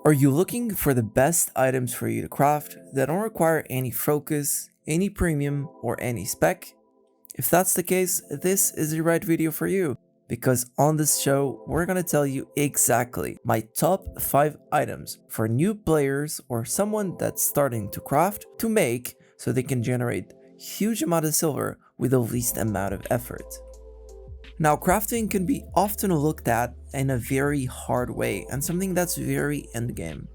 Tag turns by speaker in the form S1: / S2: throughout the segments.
S1: Are you looking for the best items for you to craft that don't require any focus, any premium, or any spec? If that's the case, this is the right video for you, because on this show, we're gonna tell you exactly my top 5 items for new players or someone that's starting to craft to make so they can generate huge amount of silver with the least amount of effort. Now, crafting can be often looked at in a very hard way and something that's very endgame.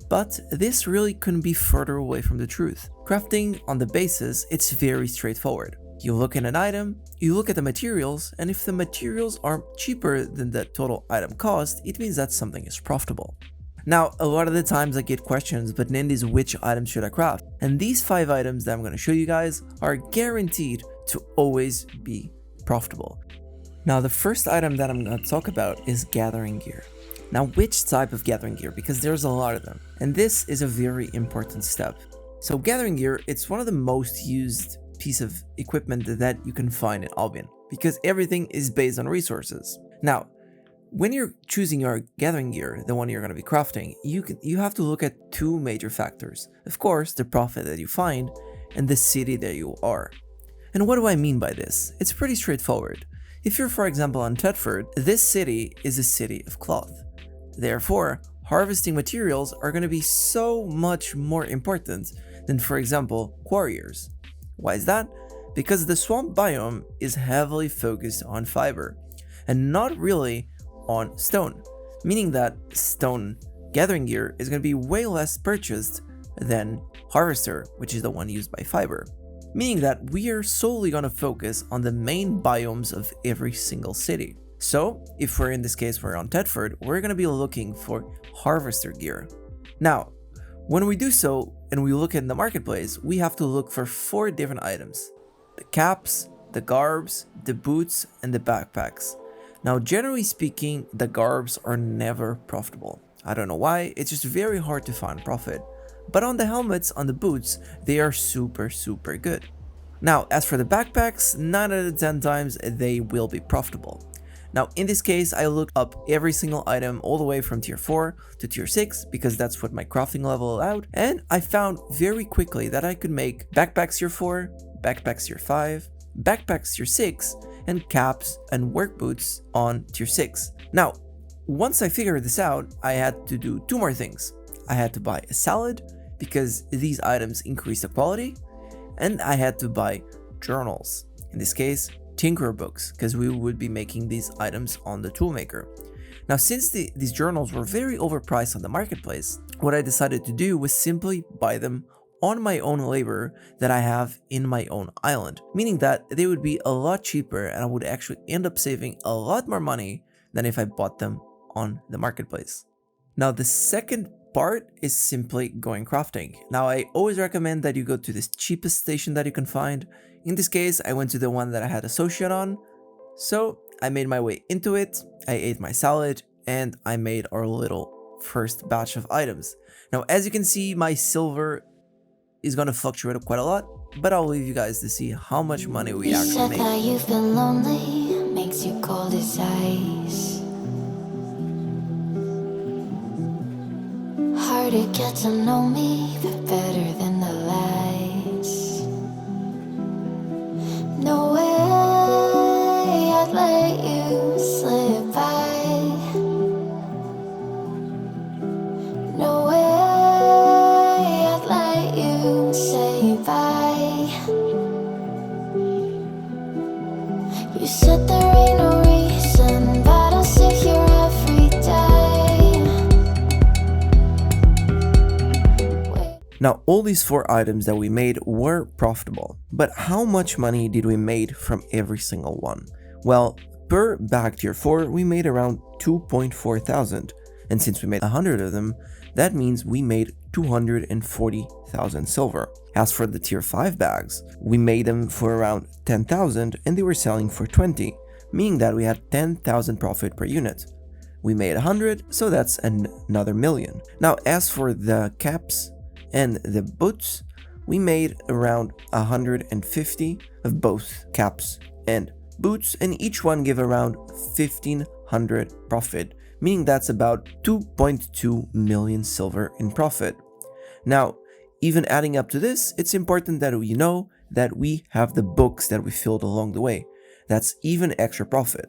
S1: But this really couldn't be further away from the truth. Crafting on the basis, it's very straightforward. You look at an item, you look at the materials, and if the materials are cheaper than the total item cost, it means that something is profitable. Now, a lot of the times I get questions, but Nendys, which items should I craft? And these 5 items that I'm going to show you guys are guaranteed to always be profitable. Now, the first item that I'm going to talk about is gathering gear. Now, which type of gathering gear? Because there's a lot of them, and this is a very important step. So gathering gear, it's one of the most used piece of equipment that you can find in Albion, because everything is based on resources. Now, when you're choosing your gathering gear, the one you're going to be crafting, you have to look at 2 major factors. Of course, the profit that you find and the city that you are. And what do I mean by this? It's pretty straightforward. If you're, for example, on Thetford, this city is a city of cloth. Therefore, harvesting materials are going to be so much more important than, for example, quarriers. Why is that? Because the swamp biome is heavily focused on fiber and not really on stone, meaning that stone gathering gear is going to be way less purchased than harvester, which is the one used by fiber. Meaning that we are solely going to focus on the main biomes of every single city. So, if we're in this case, we're on Thetford, we're going to be looking for harvester gear. Now, when we do so, and we look in the marketplace, we have to look for 4 different items. The caps, the garbs, the boots, and the backpacks. Now, generally speaking, the garbs are never profitable. I don't know why, it's just very hard to find profit. But on the helmets, on the boots, they are super good. Now, as for the backpacks, 9 out of 10 times they will be profitable. Now, in this case, I looked up every single item all the way from tier 4 to tier 6 because that's what my crafting level allowed, and I found very quickly that I could make backpacks tier 4, backpacks tier 5, backpacks tier 6, and caps and work boots on tier 6. Now, once I figured this out, I had to do 2 more things. I had to buy a salad because these items increase the quality, and I had to buy journals. In this case, tinker books, because we would be making these items on the toolmaker. Now, since these journals were very overpriced on the marketplace, what I decided to do was simply buy them on my own labor that I have in my own island, meaning that they would be a lot cheaper and I would actually end up saving a lot more money than if I bought them on the marketplace. Now, the second part is simply going crafting. Now, I always recommend that you go to the cheapest station that you can find. In this case, I went to the one that I had associate on. So I made my way into it, I ate my salad, and I made our little first batch of items. Now, as you can see, my silver is gonna fluctuate quite a lot, but I'll leave you guys to see how much money we actually made.
S2: That you've been lonely, makes you cold as ice. Hard to get to know me, but better than the lights. No way I'd let you slip by. No way I'd let you say bye. You said there ain't no reason, but I'll sit here every day.
S1: Now, all these 4 items that we made were profitable, but how much money did we made from every single one? Well, per bag tier 4, we made around 2.4 thousand, and since we made 100 of them, that means we made 240,000 silver. As for the tier 5 bags, we made them for around 10,000 and they were selling for 20, meaning that we had 10,000 profit per unit. We made 100, so that's another million. Now, as for the caps and the boots, we made around 150 of both caps and boots, and each one give around 1500 profit, meaning that's about 2.2 million silver in profit. Now, even adding up to this, it's important that you know that we have the books that we filled along the way. That's even extra profit.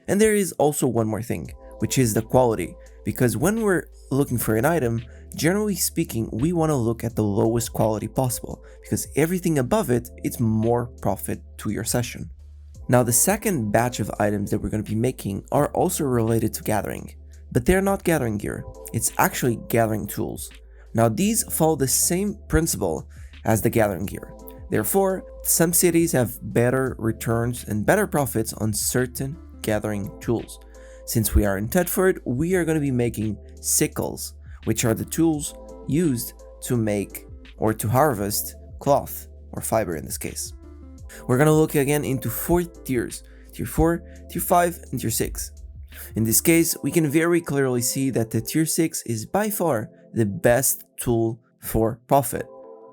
S1: And there is also one more thing, which is the quality, because when we're looking for an item, generally speaking, we want to look at the lowest quality possible, because everything above it, it's more profit to your session. Now, the second batch of items that we're going to be making are also related to gathering, but they're not gathering gear, it's actually gathering tools. Now, these follow the same principle as the gathering gear. Therefore, some cities have better returns and better profits on certain gathering tools. Since we are in Tedford, we are going to be making sickles, which are the tools used to make or to harvest cloth or fiber in this case. We're going to look again into 4 tiers, tier 4, tier 5, and tier 6. In this case, we can very clearly see that the tier 6 is by far the best tool for profit.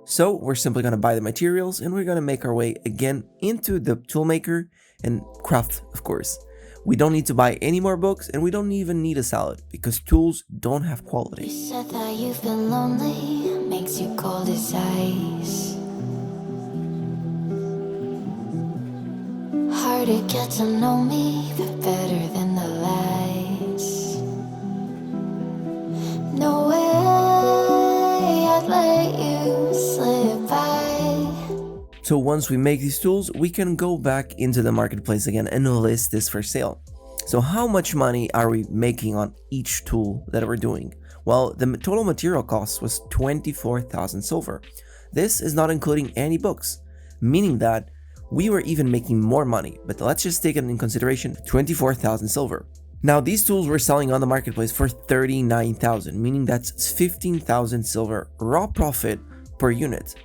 S1: So we're simply going to buy the materials and we're going to make our way again into the toolmaker and craft, of course. We don't need to buy any more books and we don't even need a salad because tools don't have
S2: You
S1: quality.
S2: said that you've been lonely, makes you cold as ice. Hard to get to know me, but better than the lights. No way I'd let you slip by.
S1: So once we make these tools, we can go back into the marketplace again and list this for sale. So how much money are we making on each tool that we're doing? Well, the total material cost was 24,000 silver. This is not including any books, meaning that we were even making more money, but let's just take it in consideration, 24,000 silver. Now these tools were selling on the marketplace for 39,000, meaning that's 15,000 silver raw profit per unit.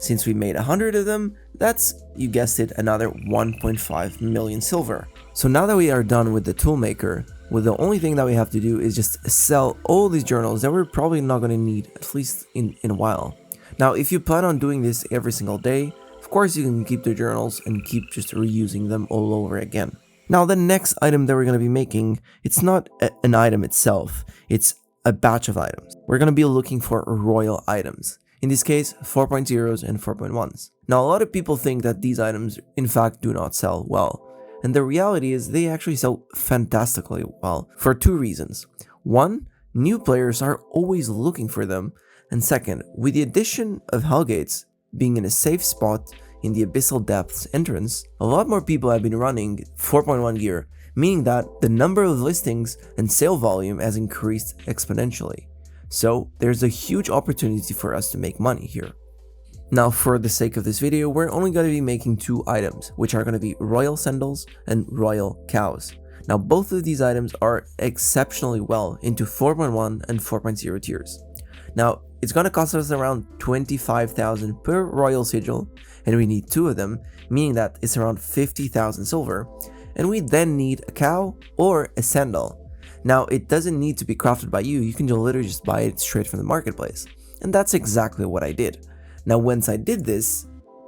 S1: Since we made 100 of them, that's, you guessed it, another 1.5 million silver. So now that we are done with the toolmaker, well, the only thing that we have to do is just sell all these journals that we're probably not going to need, at least in a while. Now, if you plan on doing this every single day, of course you can keep the journals and keep just reusing them all over again. Now, the next item that we're going to be making, it's not an item itself, it's a batch of items. We're going to be looking for royal items. In this case, 4.0s and 4.1s. Now, a lot of people think that these items, in fact, do not sell well. And the reality is they actually sell fantastically well for 2 reasons. One, new players are always looking for them. And second, with the addition of Hellgates being in a safe spot in the Abyssal Depths entrance, a lot more people have been running 4.1 gear, meaning that the number of listings and sale volume has increased exponentially. So there's a huge opportunity for us to make money here. Now, for the sake of this video, we're only going to be making 2 items, which are going to be royal sandals and royal cows. Now, both of these items are exceptionally well into 4.1 and 4.0 tiers. Now, it's going to cost us around 25,000 per royal sigil, and we need 2 of them, meaning that it's around 50,000 silver, and we then need a cow or a sandal. Now, it doesn't need to be crafted by you, you can literally just buy it straight from the marketplace, and that's exactly what I did. Now, once I did this,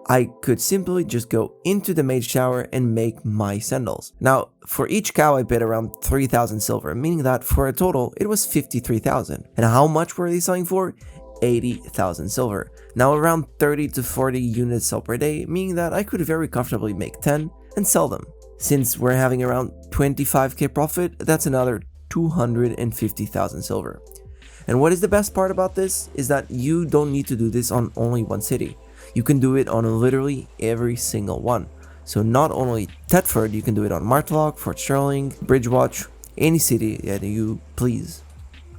S1: I could simply just go into the mage tower and make my sandals. Now, for each cow I paid around 3,000 silver, meaning that for a total it was 53,000. And how much were they selling for? 80,000 silver. Now, around 30 to 40 units sell per day, meaning that I could very comfortably make 10 and sell them. Since we're having around 25k profit, that's another 250,000 silver. And what is the best part about this is that you don't need to do this on only one city. You can do it on literally every single one. So not only Thetford, you can do it on Martlock, Fort Sterling, Bridgewatch, any city that you please.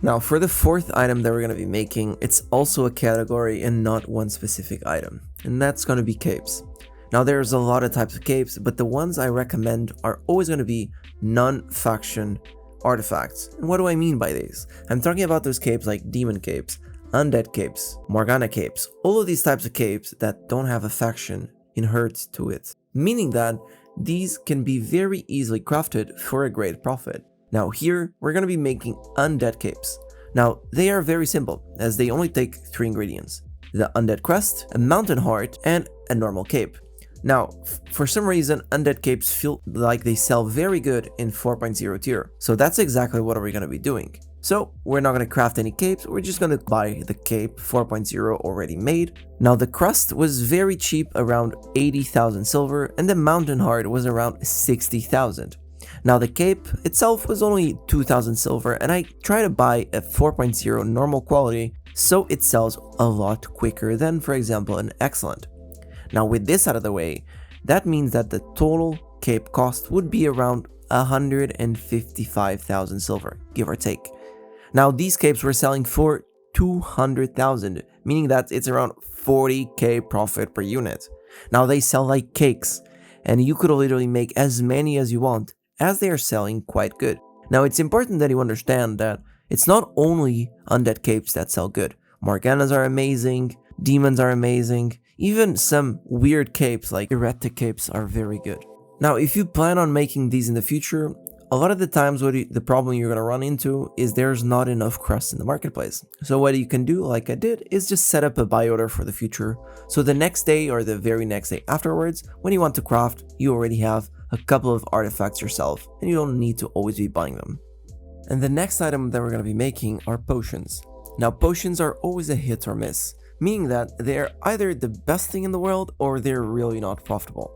S1: Now, for the 4th item that we're going to be making, it's also a category and not one specific item, and that's going to be capes. Now, there's a lot of types of capes, but the ones I recommend are always going to be non-faction artifacts. And what do I mean by these? I'm talking about those capes like demon capes, undead capes, Morgana capes, all of these types of capes that don't have a faction inherent to it, meaning that these can be very easily crafted for a great profit. Now here, we're going to be making undead capes. Now, they are very simple, as they only take 3 ingredients: the undead crest, a mountain heart, and a normal cape. Now, for some reason, undead capes feel like they sell very good in 4.0 tier, so that's exactly what we're gonna be doing. So we're not gonna craft any capes, we're just gonna buy the cape 4.0 already made. Now the crust was very cheap, around 80,000 silver, and the mountain heart was around 60,000. Now the cape itself was only 2,000 silver, and I try to buy a 4.0 normal quality so it sells a lot quicker than, for example, an excellent. Now with this out of the way, that means that the total cape cost would be around 155,000 silver, give or take. Now these capes were selling for 200,000, meaning that it's around 40k profit per unit. Now they sell like cakes, and you could literally make as many as you want, as they are selling quite good. Now it's important that you understand that it's not only undead capes that sell good. Morganas are amazing, demons are amazing, even some weird capes like heretic capes are very good. Now if you plan on making these in the future, a lot of the times the problem you're going to run into is there's not enough crust in the marketplace. So what you can do, like I did, is just set up a buy order for the future. So the next day or the very next day afterwards, when you want to craft, you already have a couple of artifacts yourself and you don't need to always be buying them. And the next item that we're going to be making are potions. Now potions are always a hit or miss, meaning that they're either the best thing in the world or they're really not profitable.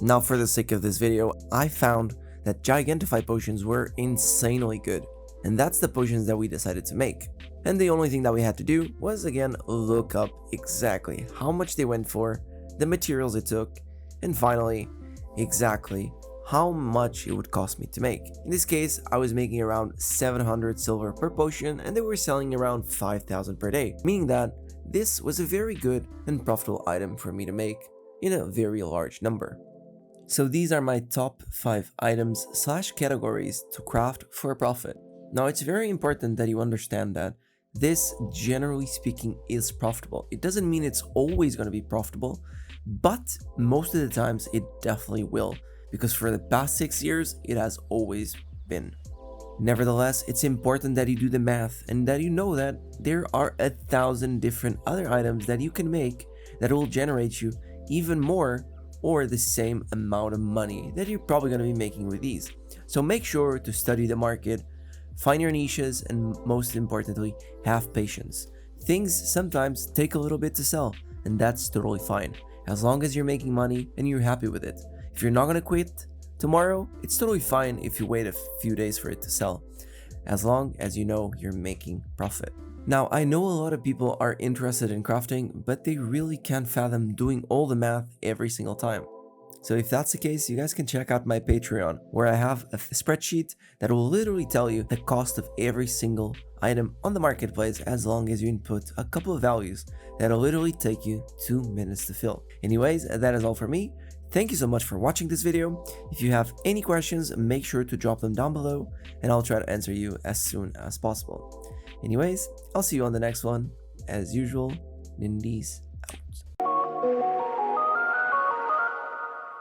S1: Now for the sake of this video, I found that Gigantify potions were insanely good, and that's the potions that we decided to make. And the only thing that we had to do was again look up exactly how much they went for, the materials it took, and finally exactly how much it would cost me to make. In this case, I was making around 700 silver per potion and they were selling around 5,000 per day, meaning that this was a very good and profitable item for me to make in a very large number. So these are my top 5 items / categories to craft for a profit. Now it's very important that you understand that this, generally speaking, is profitable. It doesn't mean it's always going to be profitable, but most of the times it definitely will, because for the past 6 years it has always been. Nevertheless, it's important that you do the math and that you know that there are 1,000 different other items that you can make that will generate you even more or the same amount of money that you're probably going to be making with these. So make sure to study the market, find your niches, and most importantly, have patience. Things sometimes take a little bit to sell, and that's totally fine, as long as you're making money and you're happy with it. If you're not going to quit tomorrow, it's totally fine if you wait a few days for it to sell, as long as you know you're making profit. Now, I know a lot of people are interested in crafting, but they really can't fathom doing all the math every single time. So if that's the case, you guys can check out my Patreon, where I have a spreadsheet that will literally tell you the cost of every single item on the marketplace, as long as you input a couple of values that'll literally take you 2 minutes to fill. Anyways, that is all for me. Thank you so much for watching this video. If you have any questions, make sure to drop them down below and I'll try to answer you as soon as possible. Anyways, I'll see you on the next one. As usual, Nendys.